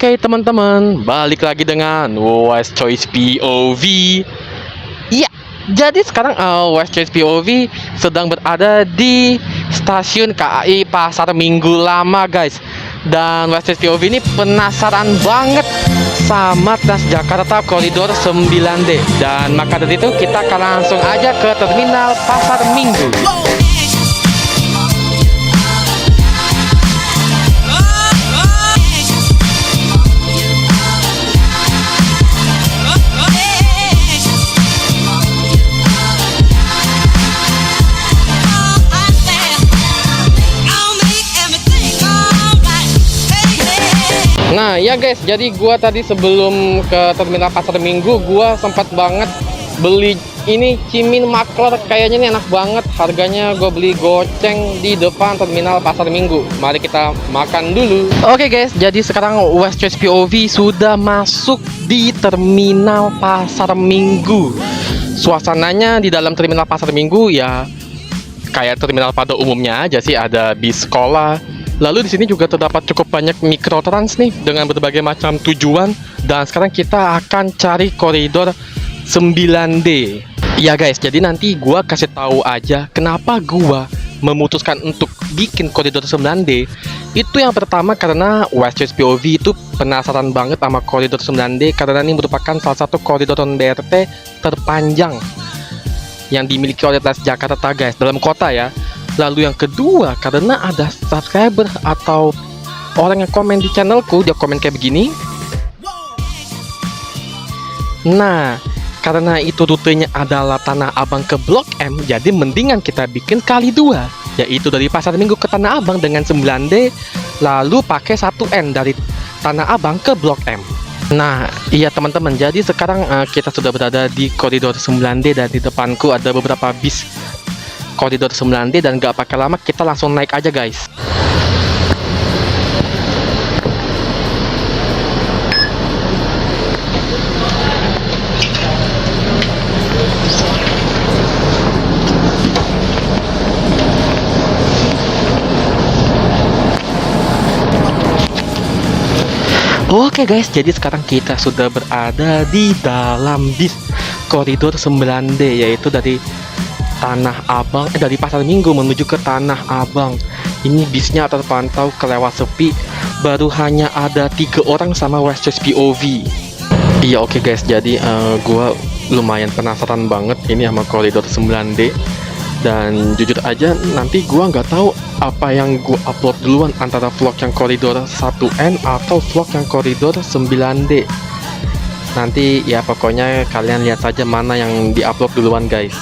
Oke teman-teman, balik lagi dengan West Choice POV. Iya, jadi sekarang West Choice POV sedang berada di stasiun KAI Pasar Minggu Lama guys. Dan West Choice POV ini penasaran banget sama Transjakarta Koridor 9D. Dan maka dari itu kita akan langsung aja ke Terminal Pasar Minggu. Nah ya guys, jadi gua tadi sebelum ke Terminal Pasar Minggu, gua sempat banget beli ini Cimin Makler. Kayaknya ini enak banget harganya. Gue beli goceng di depan Terminal Pasar Minggu. Mari kita makan dulu. Oke guys, jadi sekarang West Choice POV sudah masuk di Terminal Pasar Minggu. Suasananya di dalam Terminal Pasar Minggu ya kayak terminal pada umumnya aja sih, ada bis sekolah. Lalu di sini juga terdapat cukup banyak mikrotrans nih dengan berbagai macam tujuan. Dan sekarang kita akan cari koridor 9D. Ya guys, jadi nanti gua kasih tahu aja kenapa gua memutuskan untuk bikin koridor 9D. Itu yang pertama karena West Choice POV itu penasaran banget sama koridor 9D karena ini merupakan salah satu koridor BRT terpanjang yang dimiliki oleh Transjakarta guys, dalam kota ya. Lalu yang kedua, karena ada subscriber atau orang yang komen di channelku, dia komen kayak begini. Nah, karena itu rutenya adalah Tanah Abang ke Blok M, jadi mendingan kita bikin kali dua, yaitu dari Pasar Minggu ke Tanah Abang dengan 9D, lalu pakai 1N dari Tanah Abang ke Blok M. Nah, iya teman-teman, jadi sekarang kita sudah berada di koridor 9D dan di depanku ada beberapa bis koridor 9D dan gak pakai lama, kita langsung naik aja guys. Oke guys, jadi sekarang kita sudah berada di dalam bis koridor 9D, yaitu dari Tanah Abang, dari Pasar Minggu menuju ke Tanah Abang. Ini bisnya terpantau kelewat sepi, baru hanya ada 3 orang sama West Choice POV. Iya oke guys, jadi gua lumayan penasaran banget ini sama koridor 9D. Dan jujur aja nanti gua nggak tahu apa yang gua upload duluan, antara vlog yang koridor 1N atau vlog yang koridor 9D. Nanti ya pokoknya kalian lihat saja mana yang diupload duluan guys.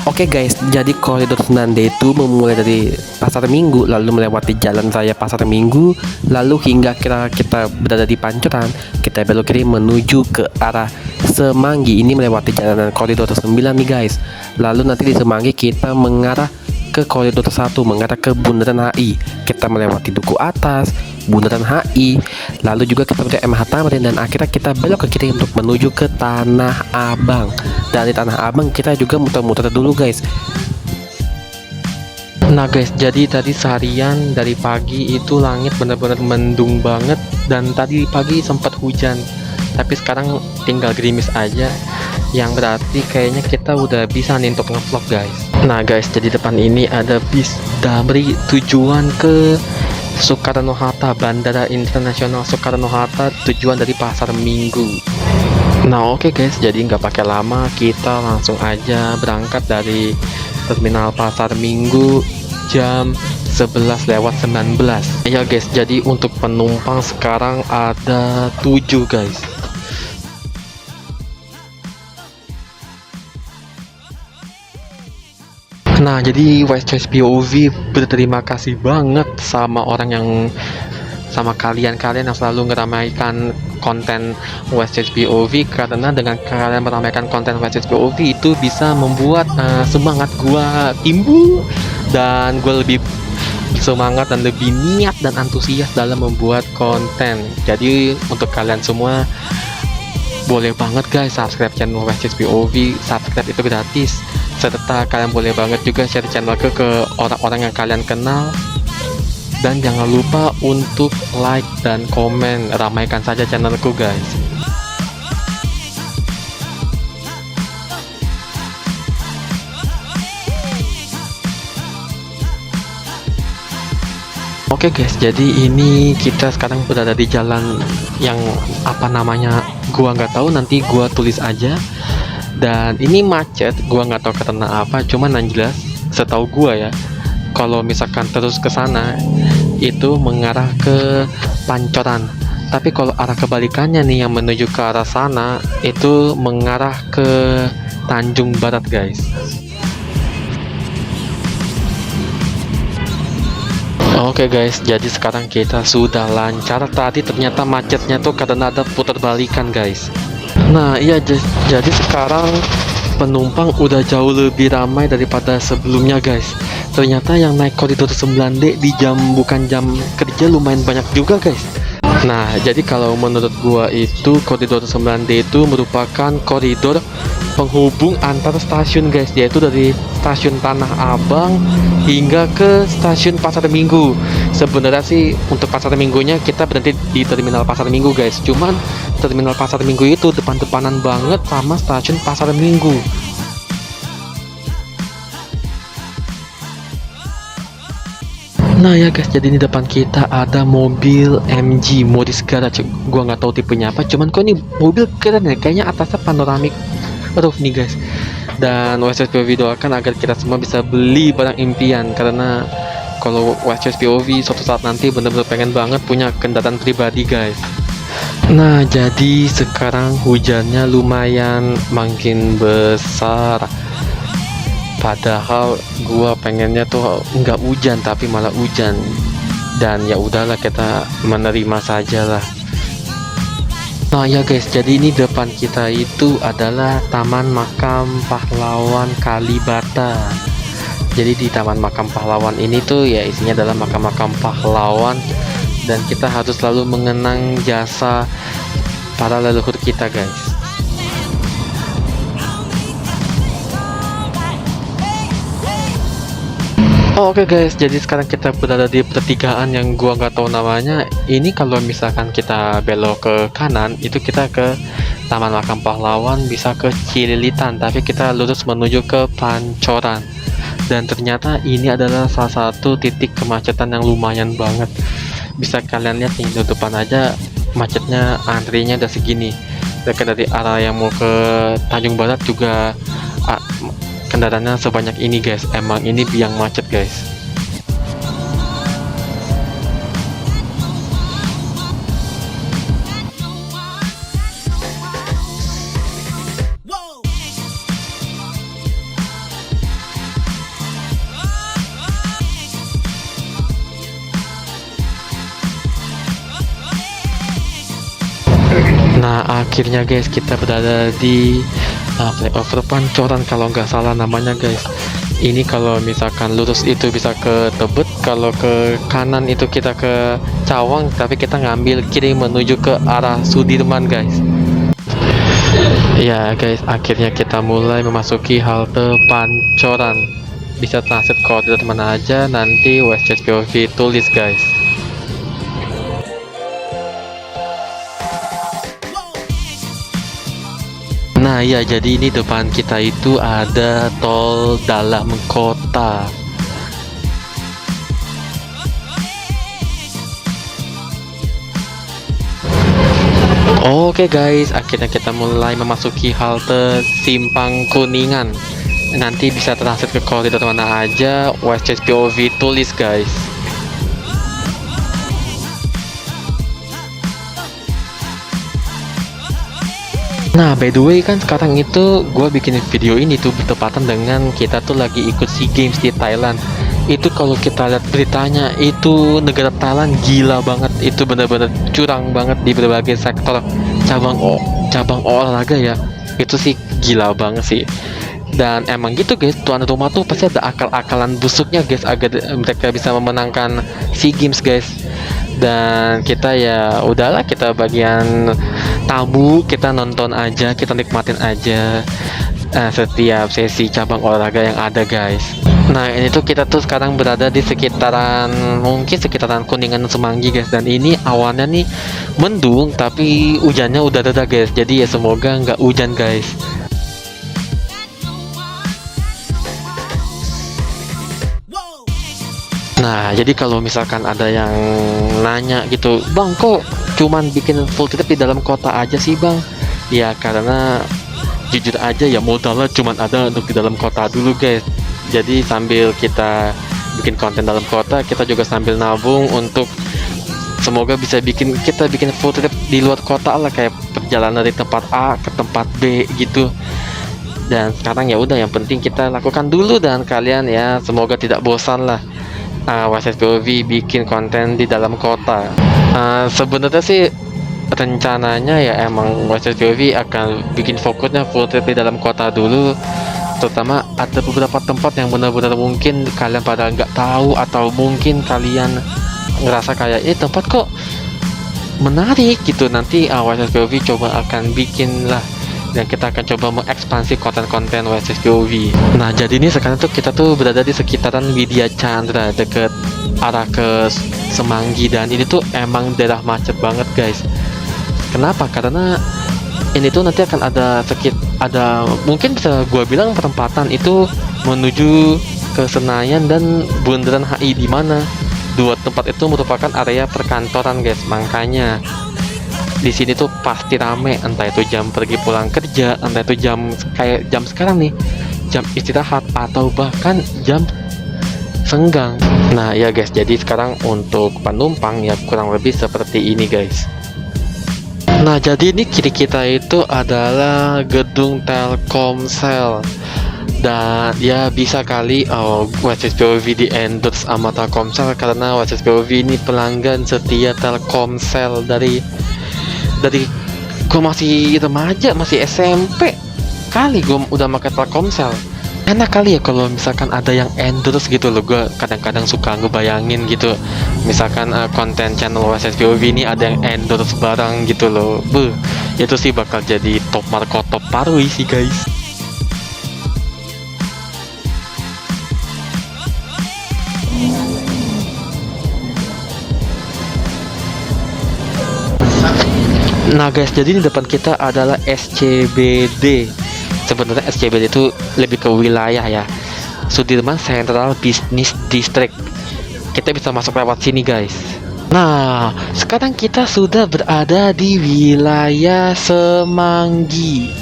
Oke guys, jadi koridor 9D itu memulai dari Pasar Minggu, lalu melewati Jalan Raya Pasar Minggu, lalu hingga kita berada di Pancoran, kita belok kiri menuju ke arah Semanggi. Ini melewati jalanan koridor 9 nih guys. Lalu nanti di Semanggi kita mengarah ke koridor 1, mengarah ke Bundaran HI. Kita melewati Duku Atas, Bundaran HI, lalu juga kita menuju MH Tamrin, dan akhirnya kita belok ke kiri untuk menuju ke Tanah Abang. Dari Tanah Abang kita juga muter-muter dulu guys. Nah guys, jadi tadi seharian dari pagi itu langit benar-benar mendung banget, dan tadi pagi sempat hujan, tapi sekarang tinggal gerimis aja, yang berarti kayaknya kita udah bisa nih untuk ngevlog guys. Nah guys, jadi depan ini ada bis Damri tujuan ke Soekarno-Hatta, Bandara Internasional Soekarno-Hatta, tujuan dari Pasar Minggu. Nah oke guys, jadi nggak pakai lama, kita langsung aja berangkat dari Terminal Pasar Minggu jam 11:19. Ya guys, jadi untuk penumpang sekarang ada 7 guys. Nah jadi West Choice POV berterima kasih banget sama kalian yang selalu ngeramaikan konten West Choice POV, karena dengan kalian meramaikan konten West Choice POV itu bisa membuat semangat gua timbul, dan gue lebih semangat dan lebih niat dan antusias dalam membuat konten. Jadi untuk kalian semua boleh banget guys subscribe channel West Choice POV. Subscribe itu gratis, serta kalian boleh banget juga share channel ke orang-orang yang kalian kenal dan jangan lupa untuk like dan komen, ramaikan saja channelku guys. Oke guys, jadi ini kita sekarang berada di jalan yang apa namanya gua nggak tahu, nanti gua tulis aja. Dan ini macet, gua nggak tahu karena apa, cuman yang jelas setahu gua ya, kalau misalkan terus ke sana itu mengarah ke Pancoran, tapi kalau arah kebalikannya nih yang menuju ke arah sana itu mengarah ke Tanjung Barat guys. Oke guys, jadi sekarang kita sudah lancar. Tadi ternyata macetnya tuh karena ada putar balikan guys. Nah iya, jadi sekarang penumpang udah jauh lebih ramai daripada sebelumnya guys. Ternyata yang naik koridor 9D di bukan jam kerja lumayan banyak juga guys. Nah jadi kalau menurut gua itu koridor 9D itu merupakan koridor penghubung antar stasiun guys, yaitu dari stasiun Tanah Abang hingga ke stasiun Pasar Minggu. Sebenarnya sih untuk Pasar Minggunya kita berhenti di terminal Pasar Minggu guys, cuman terminal Pasar Minggu itu depan-depanan banget sama stasiun Pasar Minggu. Nah ya guys, jadi di depan kita ada mobil MG Morris Garage. Gua nggak tahu tipenya apa, cuman kok ini mobil keren ya, kayaknya atasnya panoramik roof nih guys. Dan West POV doakan agar kita semua bisa beli barang impian, karena kalau West POV suatu saat nanti bener-bener pengen banget punya kendaraan pribadi guys. Nah jadi sekarang hujannya lumayan makin besar, padahal gua pengennya tuh nggak hujan tapi malah hujan. Dan ya udahlah, kita menerima saja lah. Nah ya guys, jadi ini depan kita itu adalah Taman Makam Pahlawan Kalibata. Jadi di Taman Makam Pahlawan ini tuh ya isinya adalah makam-makam pahlawan, dan kita harus selalu mengenang jasa para leluhur kita guys. Oke guys, jadi sekarang kita berada di pertigaan yang gua nggak tahu namanya. Ini kalau misalkan kita belok ke kanan itu kita ke Taman Makam Pahlawan, bisa ke Cililitan, tapi kita lurus menuju ke Pancoran. Dan ternyata ini adalah salah satu titik kemacetan yang lumayan banget. Bisa kalian lihat nih, di depan aja macetnya, antrinya udah segini. Dari arah yang mau ke Tanjung Barat juga kendaraannya sebanyak ini guys. Emang ini biang macet guys. Nah akhirnya guys kita berada di flyover Pancoran kalau nggak salah namanya guys. Ini kalau misalkan lurus itu bisa ke Tebet, kalau ke kanan itu kita ke Cawang, tapi kita ngambil kiri menuju ke arah Sudirman guys. Ya guys, akhirnya kita mulai memasuki halte Pancoran. Bisa transit koordinat mana aja, nanti West POV tulis guys. Nah ya, jadi ini depan kita itu ada tol dalam kota. Oke guys, akhirnya kita mulai memasuki halte Simpang Kuningan. Nanti bisa transit ke koridor mana aja, West POV tulis guys. Nah by the way kan sekarang itu gue bikin video ini tuh bertepatan dengan kita tuh lagi ikut SEA Games di Thailand. Itu kalau kita lihat beritanya itu negara Thailand gila banget, itu bener-bener curang banget di berbagai sektor cabang olahraga ya. Itu sih gila banget sih. Dan emang gitu guys, tuan rumah tuh pasti ada akal-akalan busuknya guys agar mereka bisa memenangkan SEA Games guys. Dan kita ya udahlah, kita bagian tamu, kita nonton aja, kita nikmatin aja setiap sesi cabang olahraga yang ada guys. Nah ini tuh kita tuh sekarang berada di sekitaran, mungkin sekitaran Kuningan Semanggi guys. Dan ini awannya nih mendung, tapi hujannya udah reda guys. Jadi ya semoga nggak hujan guys. Nah jadi kalau misalkan ada yang nanya gitu, bang kok cuman bikin full trip di dalam kota aja sih bang? Ya karena jujur aja ya modalnya cuman ada untuk di dalam kota dulu guys. Jadi sambil kita bikin konten dalam kota, kita juga sambil nabung untuk semoga bisa kita bikin full trip di luar kota lah, kayak perjalanan dari tempat A ke tempat B gitu. Dan sekarang ya udah, yang penting kita lakukan dulu, dan kalian ya semoga tidak bosan lah WSSPOV bikin konten di dalam kota. Sebenarnya sih rencananya ya emang WSSPOV akan bikin fokusnya full trip di dalam kota dulu, terutama ada beberapa tempat yang benar-benar mungkin kalian pada nggak tahu, atau mungkin kalian ngerasa kayak tempat kok menarik gitu. Nanti WSSPOV coba akan bikin lah, dan kita akan coba mengekspansi konten-konten WSSPOV. Nah jadi ini sekarang tuh kita tuh berada di sekitaran Widya Chandra, deket arah ke Semanggi, dan ini tuh emang daerah macet banget guys. Kenapa? Karena ini tuh nanti akan ada mungkin bisa gua bilang perempatan itu menuju ke Senayan dan Bundaran HI, di mana dua tempat itu merupakan area perkantoran guys. Makanya di sini tuh pasti rame, entah itu jam pergi pulang kerja, entah itu jam kayak jam sekarang nih, jam istirahat, atau bahkan jam senggang. Nah ya guys, jadi sekarang untuk penumpang ya kurang lebih seperti ini guys. Nah jadi ini kiri kita itu adalah gedung Telkomsel, dan ya bisa kali WSSPOV di endorse sama Telkomsel, karena WSSPOV ini pelanggan setia Telkomsel dari gue masih remaja, masih SMP kali gue udah pakai Telkomsel. Enak kali ya kalau misalkan ada yang endorse gitu loh. Gue kadang-kadang suka ngebayangin gitu, misalkan konten channel WSSPOV ini ada yang endorse barang gitu loh. Itu sih bakal jadi top marko, top parwi sih guys. Nah guys, jadi di depan kita adalah SCBD. Sebenarnya SCBD itu lebih ke wilayah ya, Sudirman Central Business District. Kita bisa masuk lewat sini guys. Nah sekarang kita sudah berada di wilayah Semanggi.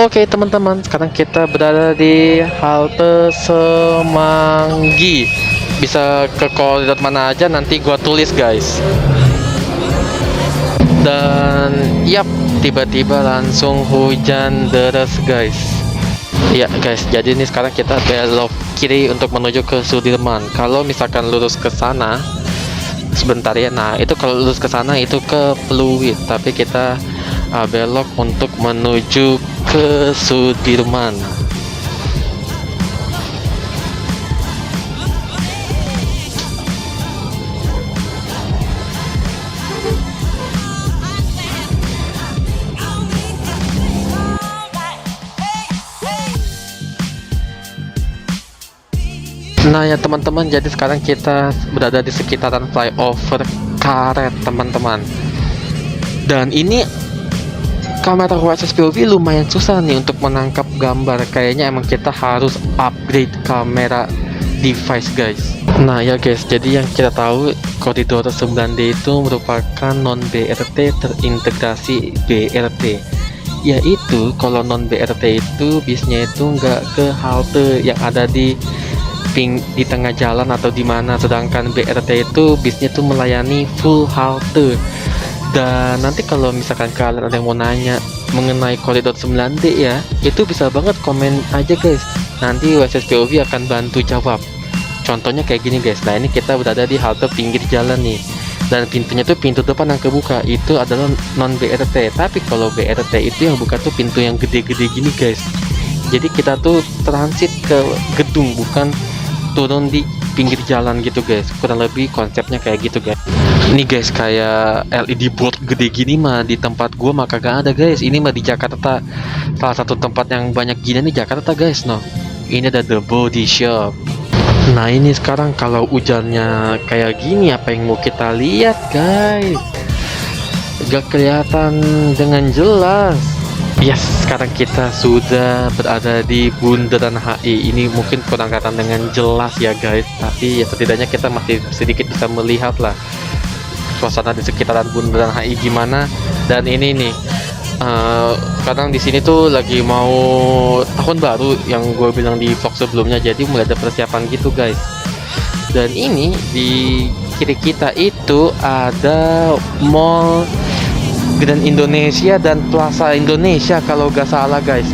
Oke teman-teman, sekarang kita berada di halte Semanggi. Bisa ke koridor mana aja nanti gua tulis guys. Dan yap, tiba-tiba langsung hujan deras guys. Ya guys, jadi ini sekarang kita belok kiri untuk menuju ke Sudirman. Kalau misalkan lurus ke sana sebentar ya, nah itu kalau lurus ke sana itu ke Pluit, tapi kita belok untuk menuju ke Sudirman. Nah ya teman-teman, jadi sekarang kita berada di sekitaran flyover Karet teman-teman. Dan ini kamera WSSPOV lumayan susah nih untuk menangkap gambar. Kayaknya emang kita harus upgrade kamera device guys. Nah ya guys, jadi yang kita tahu koridor 9D itu merupakan non BRT terintegrasi BRT. Yaitu kalau non BRT itu bisnya itu nggak ke halte yang ada di tengah jalan atau di mana, sedangkan BRT itu bisnya tuh melayani full halte. Dan nanti kalau misalkan kalian ada yang mau nanya mengenai koridor 9D ya, itu bisa banget komen aja guys, nanti WSSPOV akan bantu jawab. Contohnya kayak gini guys. Nah ini kita berada di halte pinggir jalan nih, dan pintunya tuh pintu depan yang kebuka itu adalah non BRT. Tapi kalau BRT itu yang buka tuh pintu yang gede-gede gini guys. Jadi kita tuh transit ke gedung, bukan turun di pinggir jalan gitu guys, kurang lebih konsepnya kayak gitu guys. Ini guys kayak LED board gede gini mah di tempat gua mah kagak ada guys. Ini mah di Jakarta, salah satu tempat yang banyak gini nih Jakarta guys. No, ini ada The Body Shop. Nah ini sekarang kalau hujannya kayak gini apa yang mau kita lihat guys, gak kelihatan dengan jelas. Yes, sekarang kita sudah berada di Bundaran HI. Ini mungkin kurang kelihatan dengan jelas ya guys, tapi ya setidaknya kita masih sedikit bisa melihat lah suasana di sekitaran Bundaran HI gimana. Dan ini nih kadang di sini tuh lagi mau tahun baru yang gue bilang di vlog sebelumnya, jadi mulai ada persiapan gitu guys. Dan ini di kiri kita itu ada Mall Grand Indonesia dan Plaza Indonesia kalau gak salah guys.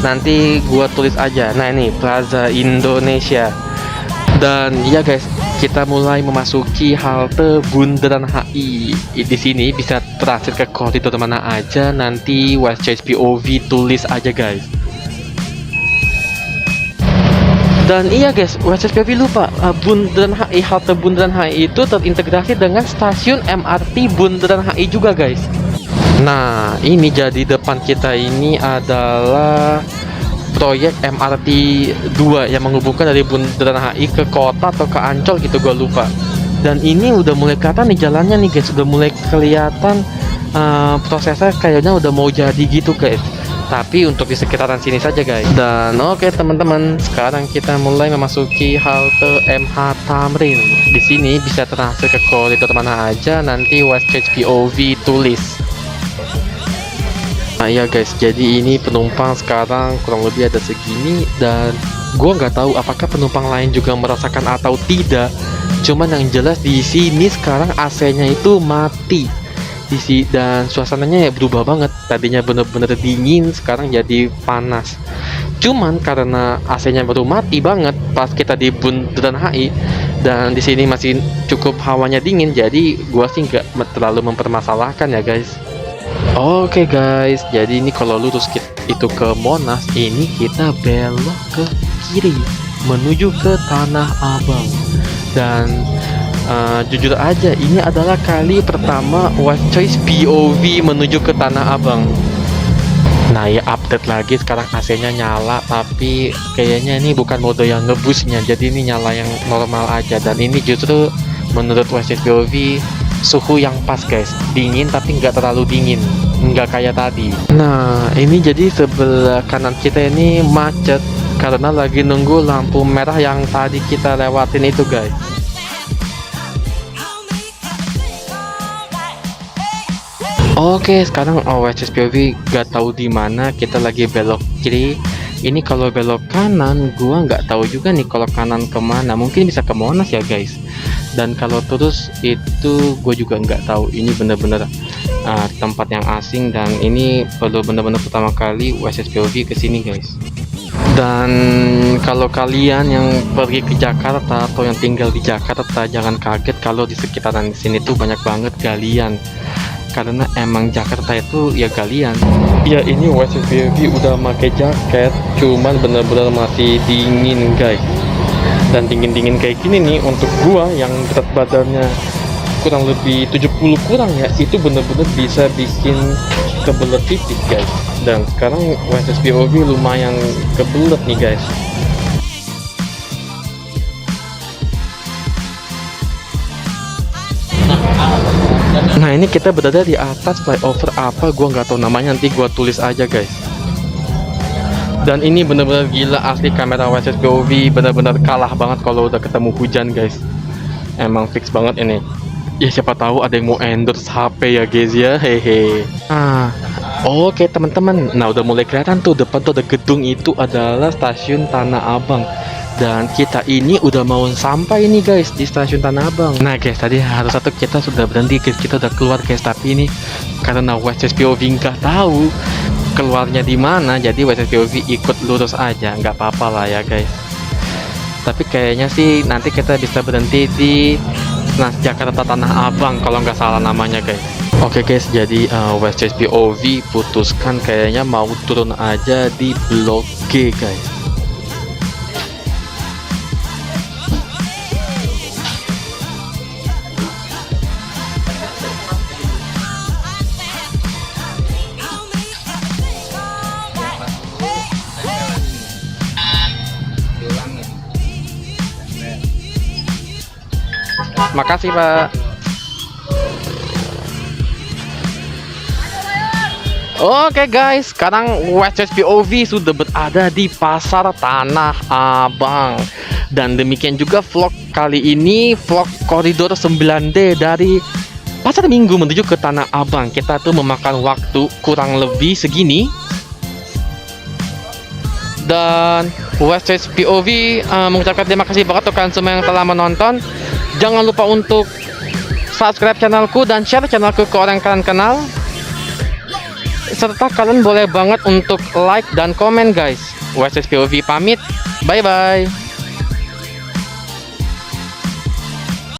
Nanti gua tulis aja. Nah ini Plaza Indonesia. Dan ya guys, kita mulai memasuki halte Bundaran HI. Di sini bisa transit ke koridor mana aja. Nanti West Choice POV tulis aja guys. Dan iya guys, West Choice POV lupa, Bundaran HI, halte Bundaran HI itu terintegrasi dengan stasiun MRT Bundaran HI juga guys. Nah ini jadi depan kita ini adalah proyek MRT 2 yang menghubungkan dari Bundaran HI ke kota atau ke Ancol gitu, gue lupa. Dan ini udah mulai kelihatan nih jalannya nih guys, udah mulai kelihatan prosesnya kayaknya udah mau jadi gitu guys. Tapi untuk di sekitaran sini saja guys. Dan oke teman-teman, sekarang kita mulai memasuki halte MH Tamrin. Di sini bisa transit ke koridor mana aja, nanti West Choice POV tulis. Nah ya guys, jadi ini penumpang sekarang kurang lebih ada segini, dan gua nggak tahu apakah penumpang lain juga merasakan atau tidak. Cuman yang jelas di sini sekarang AC-nya itu mati dan suasananya ya berubah banget. Tadinya bener-bener dingin, sekarang jadi panas. Cuman karena AC-nya baru mati banget pas kita di Bundaran HI, dan di sini masih cukup hawanya dingin, jadi gua sih nggak terlalu mempermasalahkan ya guys. Oke guys, jadi ini kalau lurus itu ke Monas, ini kita belok ke kiri menuju ke Tanah Abang. Dan jujur aja ini adalah kali pertama West Choice POV menuju ke Tanah Abang. Nah ya update lagi, sekarang AC-nya nyala, tapi kayaknya ini bukan mode yang ngebusnya, jadi ini nyala yang normal aja. Dan ini justru menurut West Choice POV suhu yang pas guys, dingin tapi nggak terlalu dingin, nggak kayak tadi. Nah ini jadi sebelah kanan kita ini macet karena lagi nunggu lampu merah yang tadi kita lewatin itu guys. Oke, sekarang West Choice POV gak tahu di mana, kita lagi belok kiri. Ini kalau belok kanan gua nggak tahu juga nih kalau kanan kemana, mungkin bisa ke Monas ya guys. Dan kalau terus itu gue juga nggak tahu, ini bener-bener tempat yang asing, dan ini perlu bener-bener pertama kali West Choice POV kesini guys. Dan kalau kalian yang pergi ke Jakarta atau yang tinggal di Jakarta, jangan kaget kalau di sekitaran sini tuh banyak banget galian, karena emang Jakarta itu ya galian. Ya ini West Choice POV udah pakai jaket, cuman bener-bener masih dingin guys. Dan dingin-dingin kayak gini nih untuk gua yang berat badannya kurang lebih 70 kurang ya, itu bener-bener bisa bikin kebelet pipis guys. Dan sekarang West Choice POV lumayan kebelet nih guys. Nah ini kita berada di atas flyover apa gua nggak tahu namanya, nanti gua tulis aja guys. Dan ini bener-bener gila asli, kamera West Choice POV bener-bener kalah banget kalau udah ketemu hujan guys. Emang fix banget ini. Ya siapa tahu ada yang mau endorse HP ya guys ya, hehe. Oke teman-teman, nah udah mulai kelihatan tuh depan tuh ada gedung, itu adalah stasiun Tanah Abang. Dan kita ini udah mau sampai nih guys di stasiun Tanah Abang. Nah guys, tadi harus satu kita sudah berhenti guys, kita udah keluar guys, tapi ini karena West Choice POV nggak tahu keluarnya di mana, jadi West Choice POV ikut lurus aja, nggak apa-apa lah ya guys. Tapi kayaknya sih nanti kita bisa berhenti di Jakarta Tanah Abang kalau nggak salah namanya guys. Oke guys, jadi West Choice POV putuskan kayaknya mau turun aja di Blok G guys. Makasih Pak. Oke guys, sekarang West POV sudah berada di pasar Tanah Abang. Dan demikian juga vlog kali ini, vlog koridor 9D dari Pasar Minggu menuju ke Tanah Abang. Kita tuh memakan waktu kurang lebih segini. Dan West POV mengucapkan terima kasih banget untuk kalian semua yang telah menonton. Jangan lupa untuk subscribe channelku dan share channelku ke orang kalian kenal. Serta kalian boleh banget untuk like dan komen guys. West POV pamit. Bye bye.